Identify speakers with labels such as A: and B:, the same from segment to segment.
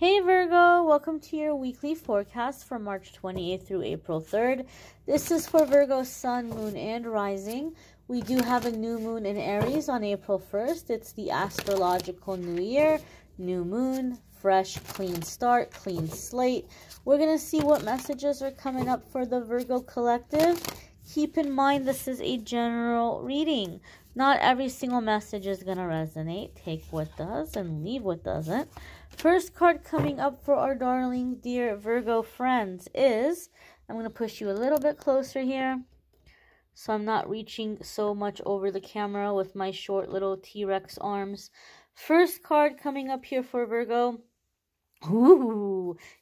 A: Hey Virgo, welcome to your weekly forecast for March 28th through April 3rd. This is for Virgo sun, moon, and rising. We do have a new moon in Aries on April 1st. It's the astrological new year, new moon, fresh, clean start, clean slate. We're going to see what messages are coming up for the Virgo collective. Keep in mind this is a general reading. Not every single message is going to resonate. Take what does and leave what doesn't. First card coming up for our darling dear Virgo friends is, I'm going to push you a little bit closer here so I'm not reaching so much over the camera with my short little T-Rex arms. First card coming up here for Virgo,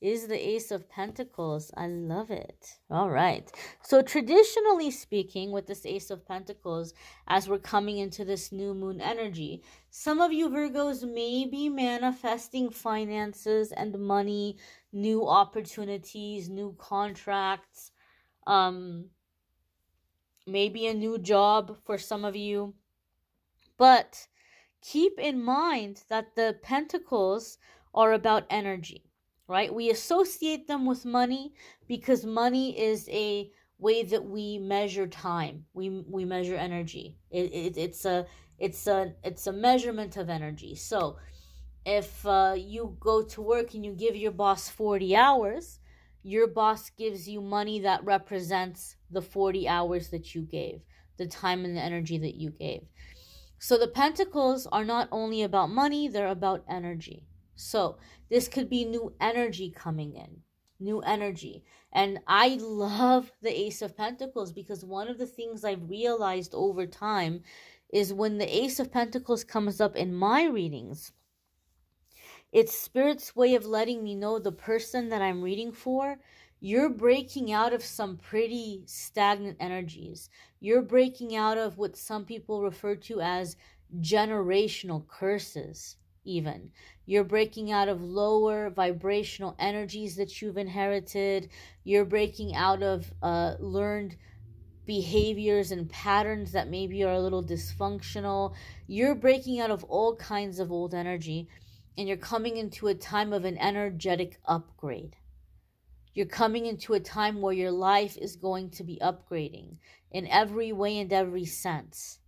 A: is the Ace of Pentacles. I love it. All right. So traditionally speaking, with this Ace of Pentacles, as we're coming into this new moon energy, some of you Virgos may be manifesting finances and money, new opportunities, new contracts, maybe a new job for some of you. But keep in mind that the Pentacles are about energy, right? We associate them with money because money is a way that we measure time. We measure energy. It's a measurement of energy. So if you go to work and you give your boss 40 hours, your boss gives you money that represents the 40 hours that you gave, the time and the energy that you gave. So the Pentacles are not only about money, they're about energy. So this could be new energy coming in, new energy. And I love the Ace of Pentacles because one of the things I've realized over time is when the Ace of Pentacles comes up in my readings, it's Spirit's way of letting me know the person that I'm reading for, you're breaking out of some pretty stagnant energies. You're breaking out of what some people refer to as generational curses. Even you're breaking out of lower vibrational energies that you've inherited. You're breaking out of learned behaviors and patterns that maybe are a little dysfunctional. You're breaking out of all kinds of old energy, and you're coming into a time of an energetic upgrade. You're coming into a time where your life is going to be upgrading in every way and every sense.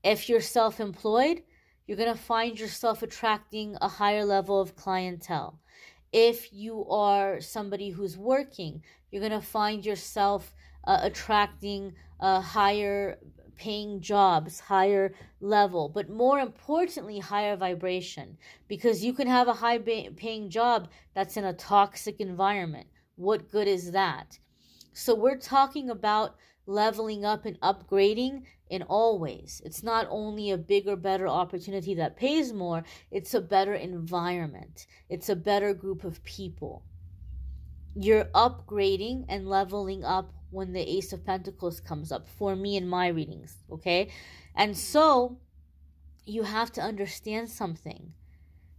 A: If you're self-employed, you're going to find yourself attracting a higher level of clientele. If you are somebody who's working, you're going to find yourself attracting higher paying jobs, higher level, but more importantly, higher vibration. Because you can have a high paying job that's in a toxic environment. What good is that? So we're talking about leveling up and upgrading in all ways. It's not only a bigger, better opportunity that pays more, it's a better environment. It's a better group of people. You're upgrading and leveling up when the Ace of Pentacles comes up, for me in my readings, okay? And so you have to understand something.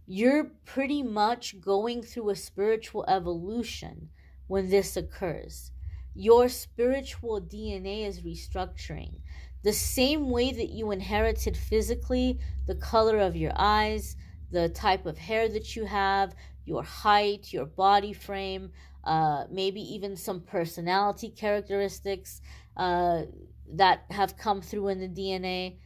A: You're pretty much going through a spiritual evolution when this occurs. Your spiritual DNA is restructuring. The same way that you inherited physically, the color of your eyes, the type of hair that you have, your height, your body frame, maybe even some personality characteristics that have come through in the DNA.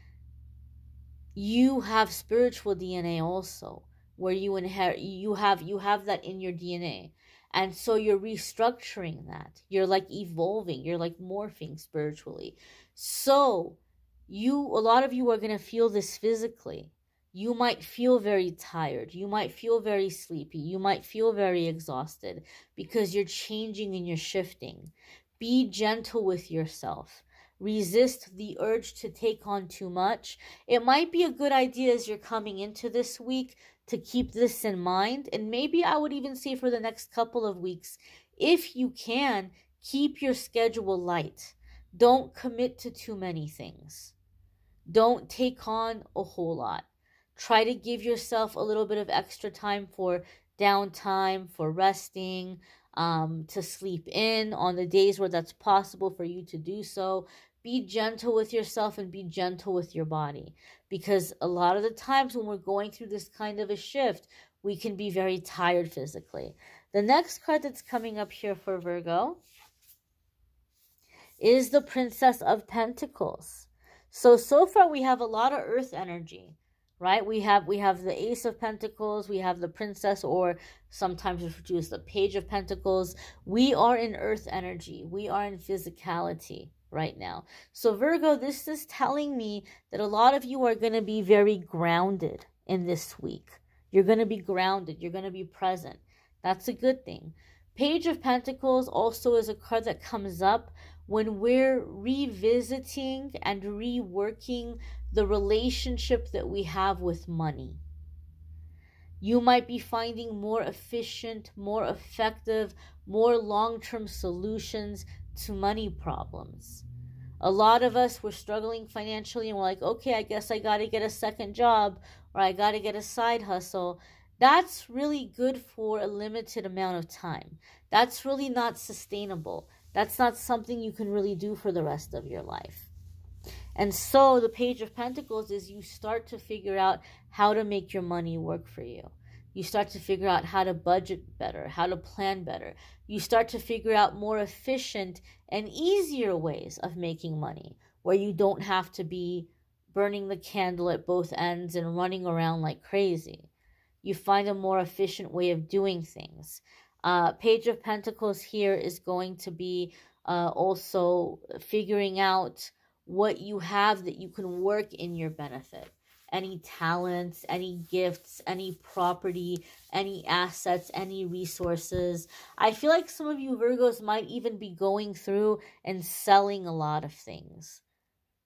A: You have spiritual DNA also, where you inherit, you have that in your DNA. And so you're restructuring that. You're like evolving. You're like morphing spiritually. So a lot of you are going to feel this physically. You might feel very tired. You might feel very sleepy. You might feel very exhausted because you're changing and you're shifting. Be gentle with yourself. Resist the urge to take on too much. It might be a good idea as you're coming into this week to keep this in mind. And maybe I would even say for the next couple of weeks, if you can, keep your schedule light. Don't commit to too many things. Don't take on a whole lot. Try to give yourself a little bit of extra time for downtime, for resting, to sleep in on the days where that's possible for you to do so. Be gentle with yourself and be gentle with your body. Because a lot of the times when we're going through this kind of a shift, we can be very tired physically. The next card that's coming up here for Virgo is the Princess of Pentacles. So far we have a lot of earth energy, right? We have the Ace of Pentacles, we have the Princess, or sometimes referred to as the Page of Pentacles. We are in earth energy. We are in physicality right now. So Virgo, this is telling me that a lot of you are going to be very grounded in this week. You're going to be grounded. You're going to be present. That's a good thing. Page of Pentacles also is a card that comes up when we're revisiting and reworking the relationship that we have with money. You might be finding more efficient, more effective, more long-term solutions to money problems. A lot of us were struggling financially and we're like, okay, I guess I got to get a second job, or I got to get a side hustle. That's really good for a limited amount of time. That's really not sustainable. That's not something you can really do for the rest of your life. And so the Page of Pentacles is you start to figure out how to make your money work for you. You start to figure out how to budget better, how to plan better. You start to figure out more efficient and easier ways of making money, where you don't have to be burning the candle at both ends and running around like crazy. You find a more efficient way of doing things. Page of Pentacles here is going to be also figuring out what you have that you can work in your benefit. Any talents, any gifts, any property, any assets, any resources. I feel like some of you Virgos might even be going through and selling a lot of things.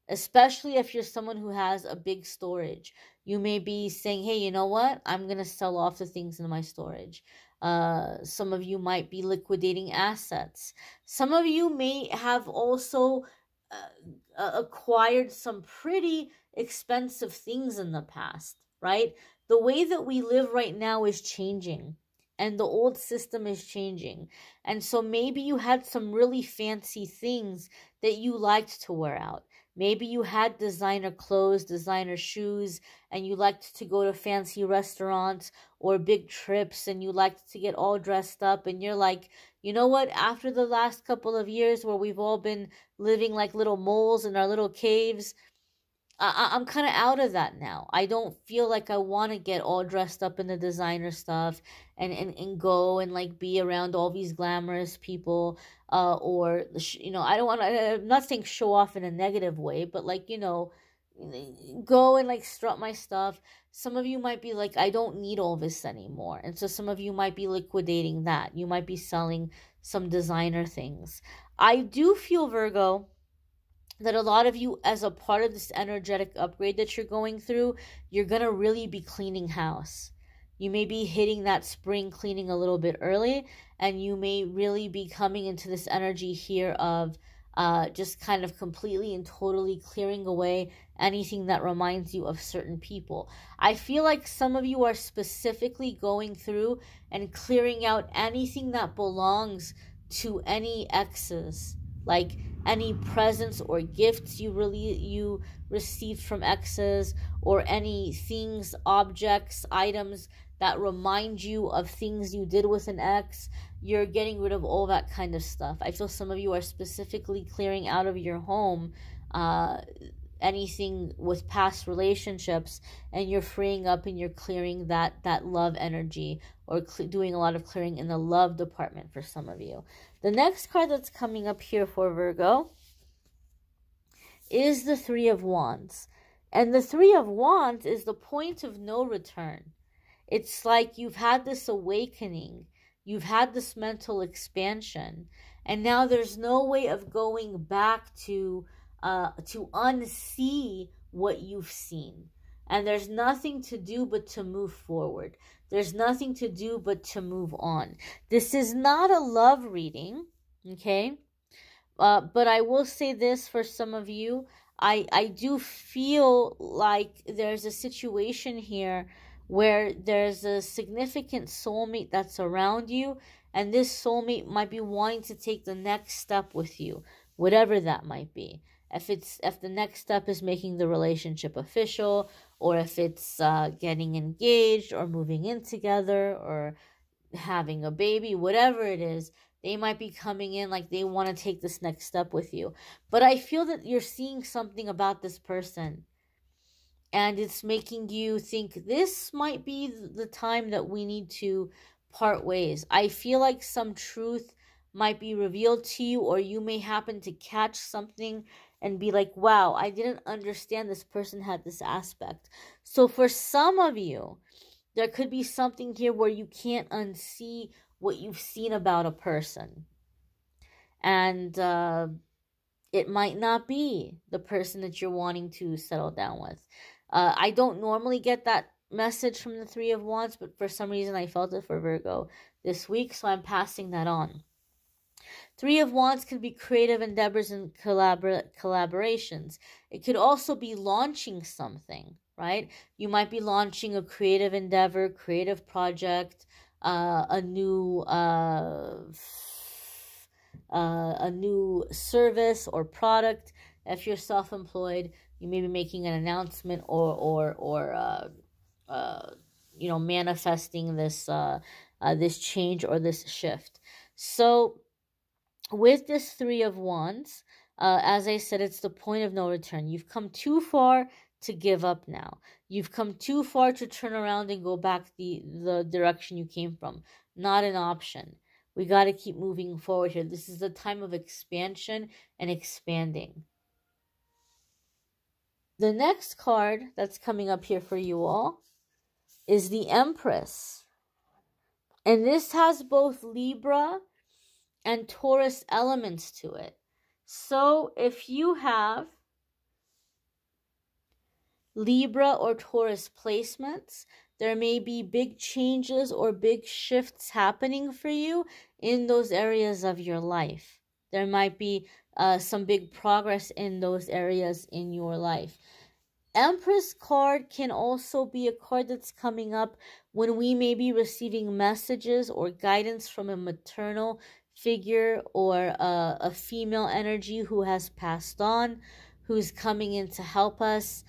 A: Especially if you're someone who has a big storage. You may be saying, hey, you know what? I'm going to sell off the things in my storage. Some of you might be liquidating assets. Some of you may have also acquired some pretty expensive things in the past, right? The way that we live right now is changing, and the old system is changing. And so maybe you had some really fancy things that you liked to wear out. Maybe you had designer clothes, designer shoes, and you liked to go to fancy restaurants or big trips, and you liked to get all dressed up, and you're like, you know what, after the last couple of years where we've all been living like little moles in our little caves, I'm kind of out of that now. I don't feel like I want to get all dressed up in the designer stuff and go and like be around all these glamorous people, or, you know, I don't want to, I'm not saying show off in a negative way, but like, you know, go and like strut my stuff. Some of you might be like, I don't need all this anymore. And so some of you might be liquidating that. You might be selling some designer things. I do feel, Virgo, that a lot of you, as a part of this energetic upgrade that you're going through, you're going to really be cleaning house. You may be hitting that spring cleaning a little bit early, and you may really be coming into this energy here of just kind of completely and totally clearing away anything that reminds you of certain people. I feel like some of you are specifically going through and clearing out anything that belongs to any exes, like any presents or gifts you received from exes, or any things, objects, items that remind you of things you did with an ex. You're getting rid of all that kind of stuff. I feel some of you are specifically clearing out of your home anything with past relationships, and you're freeing up and you're clearing that love energy, or doing a lot of clearing in the love department for some of you. The next card that's coming up here for Virgo is the Three of Wands. And the Three of Wands is the point of no return. It's like you've had this awakening, you've had this mental expansion, and now there's no way of going back to unsee what you've seen. And there's nothing to do but to move forward. There's nothing to do but to move on. This is not a love reading, okay? But I will say this for some of you. I do feel like there's a situation here where there's a significant soulmate that's around you, and this soulmate might be wanting to take the next step with you, whatever that might be. if the next step is making the relationship official, or if it's getting engaged or moving in together or having a baby, whatever it is, they might be coming in like they want to take this next step with you. But I feel that you're seeing something about this person, and it's making you think this might be the time that we need to part ways. I feel like some truth might be revealed to you, or you may happen to catch something and be like, wow, I didn't understand this person had this aspect. So for some of you, there could be something here where you can't unsee what you've seen about a person. And it might not be the person that you're wanting to settle down with. I don't normally get that message from the Three of Wands, but for some reason I felt it for Virgo this week, so I'm passing that on. Three of Wands can be creative endeavors and collaborations. It could also be launching something, right? You might be launching a creative endeavor, creative project, a new service or product. If you're self-employed, you may be making an announcement or manifesting this this change or this shift. So with this Three of Wands, as I said, it's the point of no return. You've come too far to give up now. You've come too far to turn around and go back the direction you came from. Not an option. We got to keep moving forward here. This is a time of expansion and expanding. The next card that's coming up here for you all is the Empress. And this has both Libra and Taurus elements to it. So if you have Libra or Taurus placements, there may be big changes or big shifts happening for you in those areas of your life. There might be some big progress in those areas in your life. Empress card can also be a card that's coming up when we may be receiving messages or guidance from a maternal figure or a female energy who has passed on, who's coming in to help us,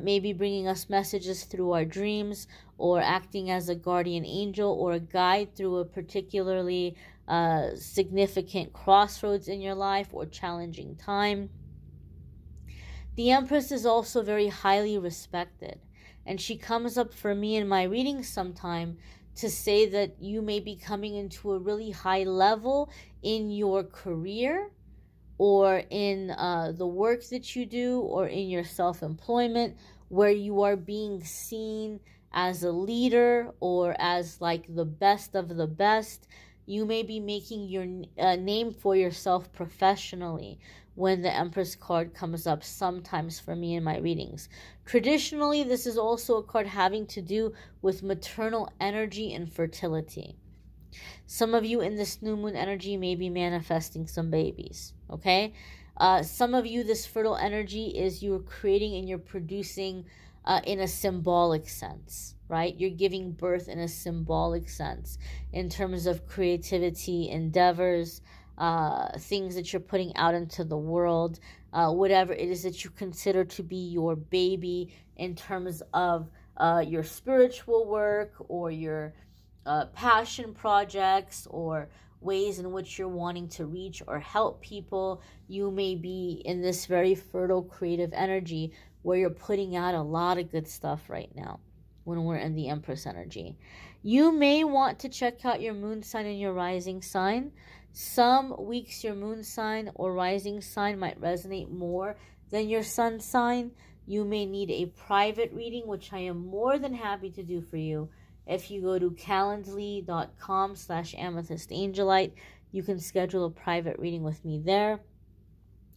A: maybe bringing us messages through our dreams, or acting as a guardian angel or a guide through a particularly significant crossroads in your life or challenging time. The Empress is also very highly respected, and she comes up for me in my readings sometime to say that you may be coming into a really high level in your career, or in the work that you do, or in your self-employment, where you are being seen as a leader or as like the best of the best. You may be making your name for yourself professionally when the Empress card comes up sometimes for me in my readings. Traditionally, this is also a card having to do with maternal energy and fertility. Some of you in this new moon energy may be manifesting some babies, okay? Some of you, this fertile energy is you're creating and you're producing in a symbolic sense, right? You're giving birth in a symbolic sense in terms of creativity, endeavors, things that you're putting out into the world, whatever it is that you consider to be your baby in terms of your spiritual work or your passion projects or ways in which you're wanting to reach or help people. You may be in this very fertile creative energy where you're putting out a lot of good stuff right now when we're in the Empress energy. You may want to check out your moon sign and your rising sign. Some weeks your moon sign or rising sign might resonate more than your sun sign. You may need a private reading, which I am more than happy to do for you. If you go to calendly.com/amethystangelite, you can schedule a private reading with me there.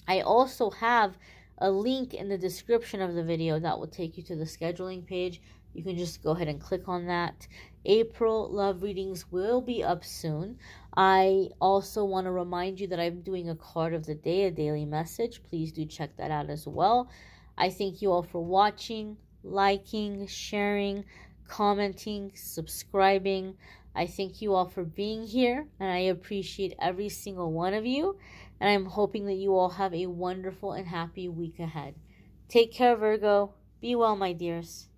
A: I also have a link in the description of the video that will take you to the scheduling page. You can just go ahead and click on that. April love readings will be up soon. I also want to remind you that I'm doing a card of the day, a daily message. Please do check that out as well. I thank you all for watching, liking, sharing, commenting, subscribing. I thank you all for being here, and I appreciate every single one of you, and I'm hoping that you all have a wonderful and happy week ahead. Take care, Virgo. Be well, my dears.